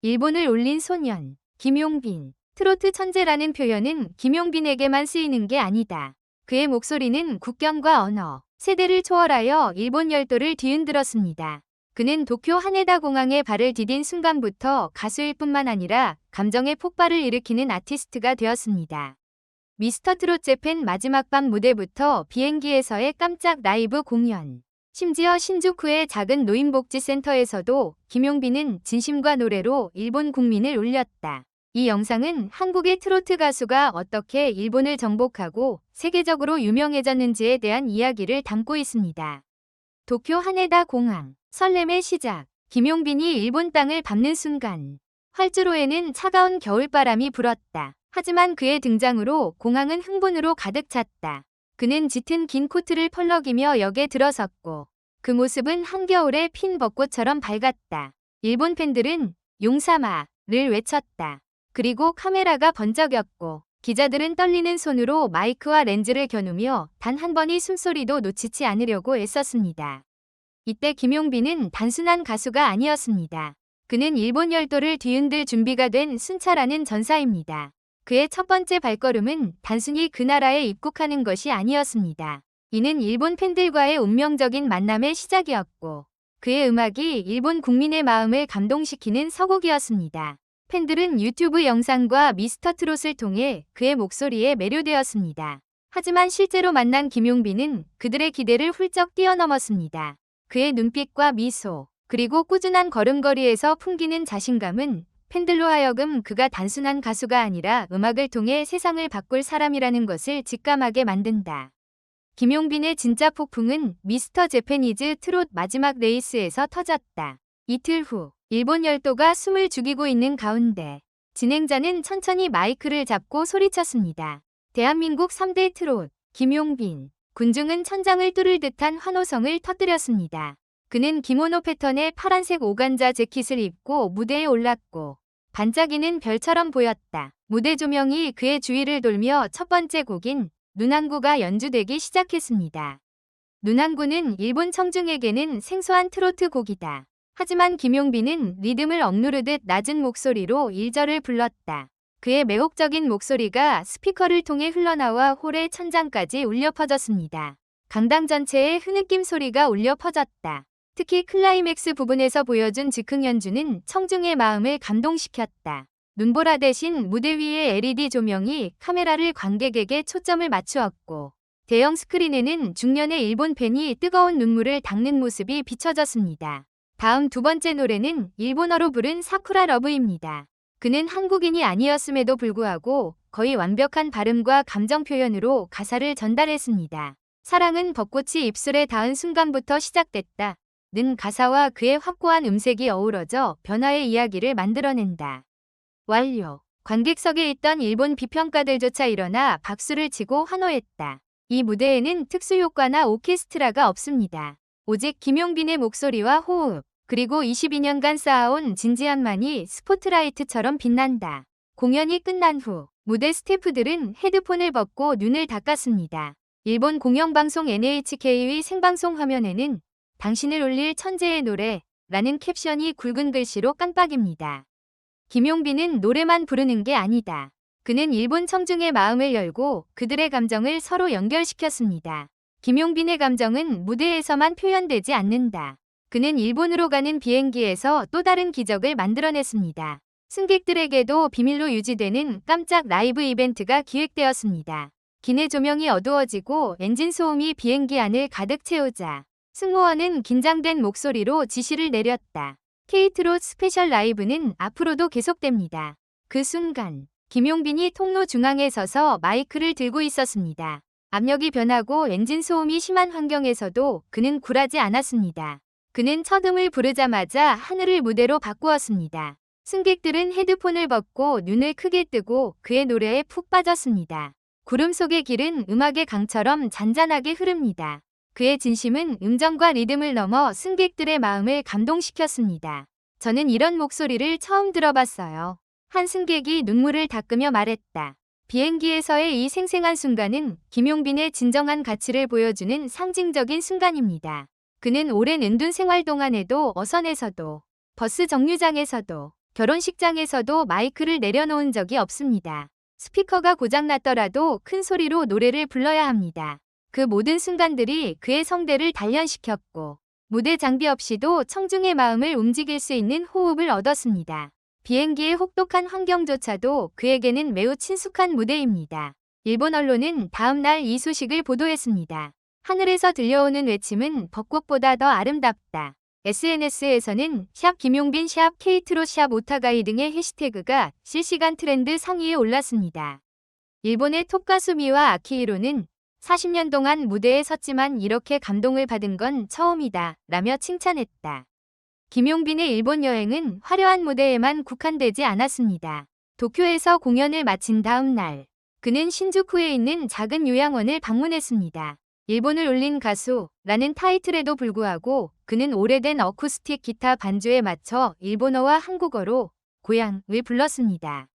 일본을 올린 소년, 김용빈. 트로트 천재라는 표현은 김용빈에게만 쓰이는 게 아니다. 그의 목소리는 국경과 언어, 세대를 초월하여 일본 열도를 뒤흔들었습니다. 그는 도쿄 하네다 공항에 발을 디딘 순간부터 가수일 뿐만 아니라 감정의 폭발을 일으키는 아티스트가 되었습니다. 미스터 트롯 재팬 마지막 밤 무대부터 비행기에서의 깜짝 라이브 공연, 심지어 신주쿠의 작은 노인복지센터에서도 김용빈은 진심과 노래로 일본 국민을 울렸다. 이 영상은 한국의 트로트 가수가 어떻게 일본을 정복하고 세계적으로 유명해졌는지에 대한 이야기를 담고 있습니다. 도쿄 하네다 공항, 설렘의 시작. 김용빈이 일본 땅을 밟는 순간 활주로에는 차가운 겨울바람이 불었다. 하지만 그의 등장으로 공항은 흥분으로 가득 찼다. 그는 짙은 긴 코트를 펄럭이며 역에 들어섰고 그 모습은 한겨울의 핀 벚꽃처럼 밝았다. 일본 팬들은 용사마를 외쳤다. 그리고 카메라가 번쩍였고 기자들은 떨리는 손으로 마이크와 렌즈를 겨누며 단 한 번의 숨소리도 놓치지 않으려고 애썼습니다. 이때 김용빈은 단순한 가수가 아니었습니다. 그는 일본 열도를 뒤흔들 준비가 된 순찰하는 전사입니다. 그의 첫 번째 발걸음은 단순히 그 나라에 입국하는 것이 아니었습니다. 이는 일본 팬들과의 운명적인 만남의 시작이었고 그의 음악이 일본 국민의 마음을 감동시키는 서곡이었습니다. 팬들은 유튜브 영상과 미스터 트롯을 통해 그의 목소리에 매료되었습니다. 하지만 실제로 만난 김용빈은 그들의 기대를 훌쩍 뛰어넘었습니다. 그의 눈빛과 미소, 그리고 꾸준한 걸음걸이에서 풍기는 자신감은 팬들로 하여금 그가 단순한 가수가 아니라 음악을 통해 세상을 바꿀 사람이라는 것을 직감하게 만든다. 김용빈의 진짜 폭풍은 미스터 재패니즈 트롯 마지막 레이스에서 터졌다. 이틀 후 일본 열도가 숨을 죽이고 있는 가운데 진행자는 천천히 마이크를 잡고 소리쳤습니다. 대한민국 3대 트롯, 김용빈. 군중은 천장을 뚫을 듯한 환호성을 터뜨렸습니다. 그는 기모노 패턴의 파란색 오간자 재킷을 입고 무대에 올랐고 반짝이는 별처럼 보였다. 무대 조명이 그의 주위를 돌며 첫 번째 곡인 눈안구가 연주되기 시작했습니다. 눈안구는 일본 청중에게는 생소한 트로트 곡이다. 하지만 김용빈은 리듬을 억누르듯 낮은 목소리로 1절을 불렀다. 그의 매혹적인 목소리가 스피커를 통해 흘러나와 홀의 천장까지 울려 퍼졌습니다. 강당 전체에 흐느낌 소리가 울려 퍼졌다. 특히 클라이맥스 부분에서 보여준 즉흥 연주는 청중의 마음을 감동시켰다. 눈보라 대신 무대 위의 LED 조명이 카메라를 관객에게 초점을 맞추었고 대형 스크린에는 중년의 일본 팬이 뜨거운 눈물을 닦는 모습이 비춰졌습니다. 다음 두 번째 노래는 일본어로 부른 사쿠라 러브입니다. 그는 한국인이 아니었음에도 불구하고 거의 완벽한 발음과 감정 표현으로 가사를 전달했습니다. 사랑은 벚꽃이 입술에 닿은 순간부터 시작됐다. 는 가사와 그의 확고한 음색이 어우러져 변화의 이야기를 만들어낸다. 완료. 관객석에 있던 일본 비평가들조차 일어나 박수를 치고 환호했다. 이 무대에는 특수효과나 오케스트라가 없습니다. 오직 김용빈의 목소리와 호흡, 그리고 22년간 쌓아온 진지함만이 스포트라이트처럼 빛난다. 공연이 끝난 후 무대 스태프들은 헤드폰을 벗고 눈을 닦았습니다. 일본 공영방송 NHK의 생방송 화면에는 당신을 울릴 천재의 노래 라는 캡션이 굵은 글씨로 깜빡입니다. 김용빈은 노래만 부르는 게 아니다. 그는 일본 청중의 마음을 열고 그들의 감정을 서로 연결시켰습니다. 김용빈의 감정은 무대에서만 표현되지 않는다. 그는 일본으로 가는 비행기에서 또 다른 기적을 만들어냈습니다. 승객들에게도 비밀로 유지되는 깜짝 라이브 이벤트가 기획되었습니다. 기내 조명이 어두워지고 엔진 소음이 비행기 안을 가득 채우자 승무원은 긴장된 목소리로 지시를 내렸다. K-트롯 스페셜 라이브는 앞으로도 계속됩니다. 그 순간 김용빈이 통로 중앙에 서서 마이크를 들고 있었습니다. 압력이 변하고 엔진 소음이 심한 환경에서도 그는 굴하지 않았습니다. 그는 첫 음을 부르자마자 하늘을 무대로 바꾸었습니다. 승객들은 헤드폰을 벗고 눈을 크게 뜨고 그의 노래에 푹 빠졌습니다. 구름 속의 길은 음악의 강처럼 잔잔하게 흐릅니다. 그의 진심은 음정과 리듬을 넘어 승객들의 마음을 감동시켰습니다. 저는 이런 목소리를 처음 들어봤어요. 한 승객이 눈물을 닦으며 말했다. 비행기에서의 이 생생한 순간은 김용빈의 진정한 가치를 보여주는 상징적인 순간입니다. 그는 오랜 은둔 생활 동안에도 어선에서도 버스 정류장에서도 결혼식장에서도 마이크를 내려놓은 적이 없습니다. 스피커가 고장났더라도 큰 소리로 노래를 불러야 합니다. 그 모든 순간들이 그의 성대를 단련시켰고 무대 장비 없이도 청중의 마음을 움직일 수 있는 호흡을 얻었습니다. 비행기의 혹독한 환경조차도 그에게는 매우 친숙한 무대입니다. 일본 언론은 다음 날 이 소식을 보도했습니다. 하늘에서 들려오는 외침은 벚꽃보다 더 아름답다. SNS에서는 샵 김용빈, 샵 케이트로, 샵 오타가이 등의 해시태그가 실시간 트렌드 상위에 올랐습니다. 일본의 톱 가수 미와 아키히로는 40년 동안 무대에 섰지만 이렇게 감동을 받은 건 처음이다 라며 칭찬했다. 김용빈의 일본 여행은 화려한 무대에만 국한되지 않았습니다. 도쿄에서 공연을 마친 다음 날 그는 신주쿠에 있는 작은 요양원을 방문했습니다. 일본을 울린 가수라는 타이틀에도 불구하고 그는 오래된 어쿠스틱 기타 반주에 맞춰 일본어와 한국어로 고향을 불렀습니다.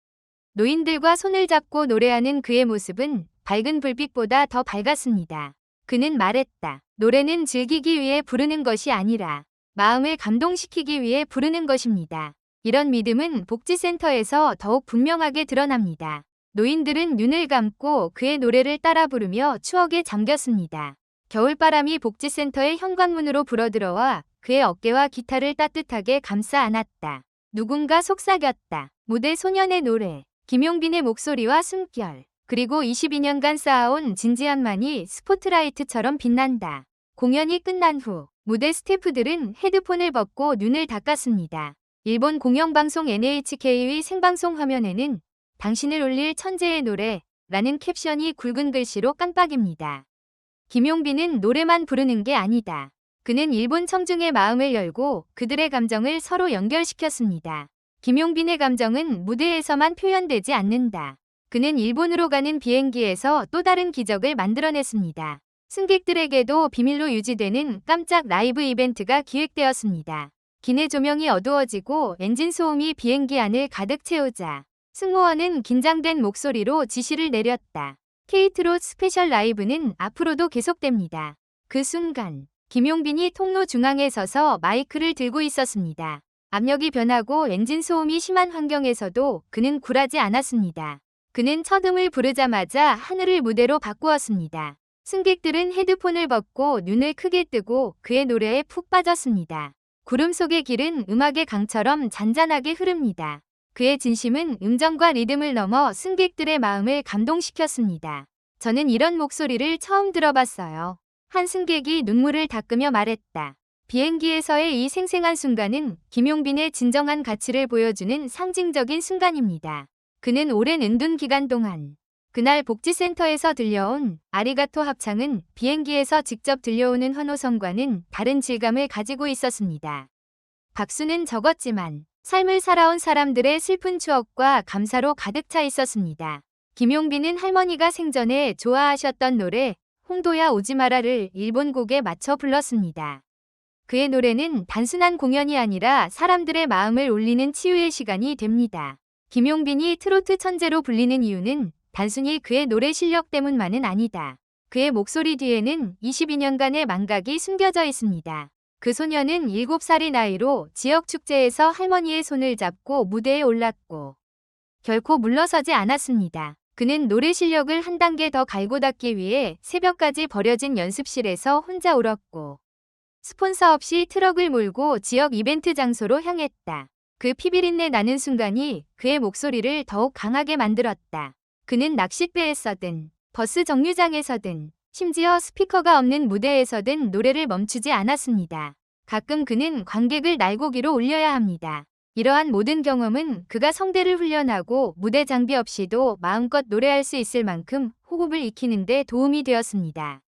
노인들과 손을 잡고 노래하는 그의 모습은 밝은 불빛보다 더 밝았습니다. 그는 말했다. 노래는 즐기기 위해 부르는 것이 아니라 마음을 감동시키기 위해 부르는 것입니다. 이런 믿음은 복지센터에서 더욱 분명하게 드러납니다. 노인들은 눈을 감고 그의 노래를 따라 부르며 추억에 잠겼습니다. 겨울바람이 복지센터의 현관문으로 불어들어와 그의 어깨와 기타를 따뜻하게 감싸 안았다. 누군가 속삭였다. 무대 소년의 노래, 김용빈의 목소리와 숨결, 그리고 22년간 쌓아온 진지함만이 스포트라이트처럼 빛난다. 공연이 끝난 후 무대 스태프들은 헤드폰을 벗고 눈을 닦았습니다. 일본 공영방송 NHK의 생방송 화면에는 당신을 울릴 천재의 노래 라는 캡션이 굵은 글씨로 깜빡입니다. 김용빈은 노래만 부르는 게 아니다. 그는 일본 청중의 마음을 열고 그들의 감정을 서로 연결시켰습니다. 김용빈의 감정은 무대에서만 표현되지 않는다. 그는 일본으로 가는 비행기에서 또 다른 기적을 만들어냈습니다. 승객들에게도 비밀로 유지되는 깜짝 라이브 이벤트가 기획되었습니다. 기내 조명이 어두워지고 엔진 소음이 비행기 안을 가득 채우자 승무원은 긴장된 목소리로 지시를 내렸다. 케이트롯 스페셜 라이브는 앞으로도 계속됩니다. 그 순간 김용빈이 통로 중앙에 서서 마이크를 들고 있었습니다. 압력이 변하고 엔진 소음이 심한 환경에서도 그는 굴하지 않았습니다. 그는 첫 음을 부르자마자 하늘을 무대로 바꾸었습니다. 승객들은 헤드폰을 벗고 눈을 크게 뜨고 그의 노래에 푹 빠졌습니다. 구름 속의 길은 음악의 강처럼 잔잔하게 흐릅니다. 그의 진심은 음정과 리듬을 넘어 승객들의 마음을 감동시켰습니다. 저는 이런 목소리를 처음 들어봤어요. 한 승객이 눈물을 닦으며 말했다. 비행기에서의 이 생생한 순간은 김용빈의 진정한 가치를 보여주는 상징적인 순간입니다. 그는 오랜 은둔 기간 동안 그날 복지센터에서 들려온 아리가토 합창은 비행기에서 직접 들려오는 환호성과는 다른 질감을 가지고 있었습니다. 박수는 적었지만 삶을 살아온 사람들의 슬픈 추억과 감사로 가득 차 있었습니다. 김용빈은 할머니가 생전에 좋아하셨던 노래 홍도야 오지마라를 일본 곡에 맞춰 불렀습니다. 그의 노래는 단순한 공연이 아니라 사람들의 마음을 울리는 치유의 시간이 됩니다. 김용빈이 트로트 천재로 불리는 이유는 단순히 그의 노래 실력 때문만은 아니다. 그의 목소리 뒤에는 22년간의 망각이 숨겨져 있습니다. 그 소녀는 7살의 나이로 지역 축제에서 할머니의 손을 잡고 무대에 올랐고 결코 물러서지 않았습니다. 그는 노래 실력을 한 단계 더 갈고 닦기 위해 새벽까지 버려진 연습실에서 혼자 울었고 스폰서 없이 트럭을 몰고 지역 이벤트 장소로 향했다. 그 피비린내 나는 순간이 그의 목소리를 더욱 강하게 만들었다. 그는 낚싯배에서든 버스 정류장에서든 심지어 스피커가 없는 무대에서든 노래를 멈추지 않았습니다. 가끔 그는 관객을 날고기로 올려야 합니다. 이러한 모든 경험은 그가 성대를 훈련하고 무대 장비 없이도 마음껏 노래할 수 있을 만큼 호흡을 익히는 데 도움이 되었습니다.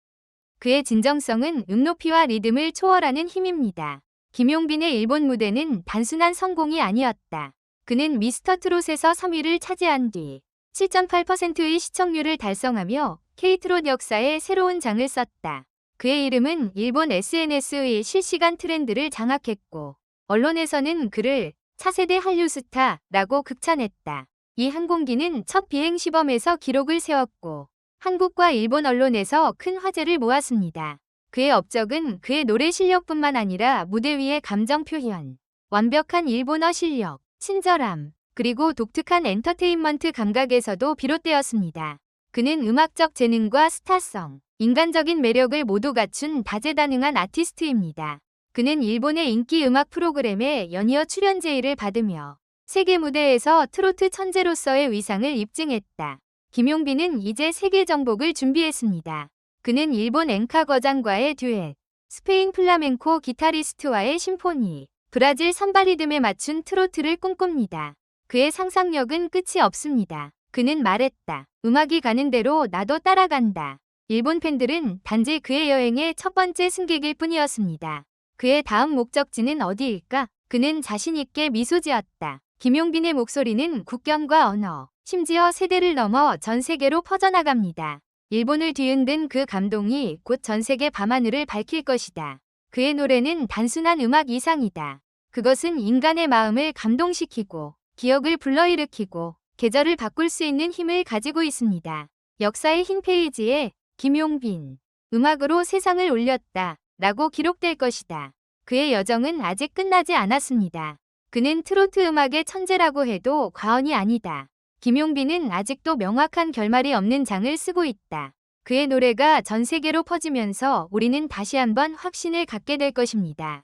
그의 진정성은 음높이와 리듬을 초월하는 힘입니다. 김용빈의 일본 무대는 단순한 성공이 아니었다. 그는 미스터 트롯에서 3위를 차지한 뒤 7.8%의 시청률을 달성하며 K트롯 역사에 새로운 장을 썼다. 그의 이름은 일본 SNS의 실시간 트렌드를 장악했고 언론에서는 그를 차세대 한류 스타라고 극찬했다. 이 항공기는 첫 비행 시범에서 기록을 세웠고 한국과 일본 언론에서 큰 화제를 모았습니다. 그의 업적은 그의 노래 실력뿐만 아니라 무대 위의 감정 표현, 완벽한 일본어 실력, 친절함, 그리고 독특한 엔터테인먼트 감각에서도 비롯되었습니다. 그는 음악적 재능과 스타성, 인간적인 매력을 모두 갖춘 다재다능한 아티스트입니다. 그는 일본의 인기 음악 프로그램에 연이어 출연 제의를 받으며 세계 무대에서 트로트 천재로서의 위상을 입증했다. 김용빈은 이제 세계 정복을 준비했습니다. 그는 일본 엔카 거장과의 듀엣, 스페인 플라멩코 기타리스트와의 심포니, 브라질 선바 리듬에 맞춘 트로트를 꿈꿉니다. 그의 상상력은 끝이 없습니다. 그는 말했다. 음악이 가는 대로 나도 따라간다. 일본 팬들은 단지 그의 여행의 첫 번째 승객일 뿐이었습니다. 그의 다음 목적지는 어디일까? 그는 자신있게 미소 지었다. 김용빈의 목소리는 국경과 언어, 심지어 세대를 넘어 전 세계로 퍼져나갑니다. 일본을 뒤흔든 그 감동이 곧 전 세계 밤하늘을 밝힐 것이다. 그의 노래는 단순한 음악 이상이다. 그것은 인간의 마음을 감동시키고 기억을 불러일으키고 계절을 바꿀 수 있는 힘을 가지고 있습니다. 역사의 흰 페이지에 김용빈, 음악으로 세상을 울렸다 라고 기록될 것이다. 그의 여정은 아직 끝나지 않았습니다. 그는 트로트 음악의 천재라고 해도 과언이 아니다. 김용빈은 아직도 명확한 결말이 없는 장을 쓰고 있다. 그의 노래가 전 세계로 퍼지면서 우리는 다시 한번 확신을 갖게 될 것입니다.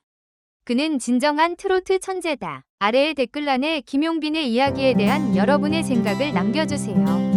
그는 진정한 트로트 천재다. 아래의 댓글란에 김용빈의 이야기에 대한 여러분의 생각을 남겨주세요.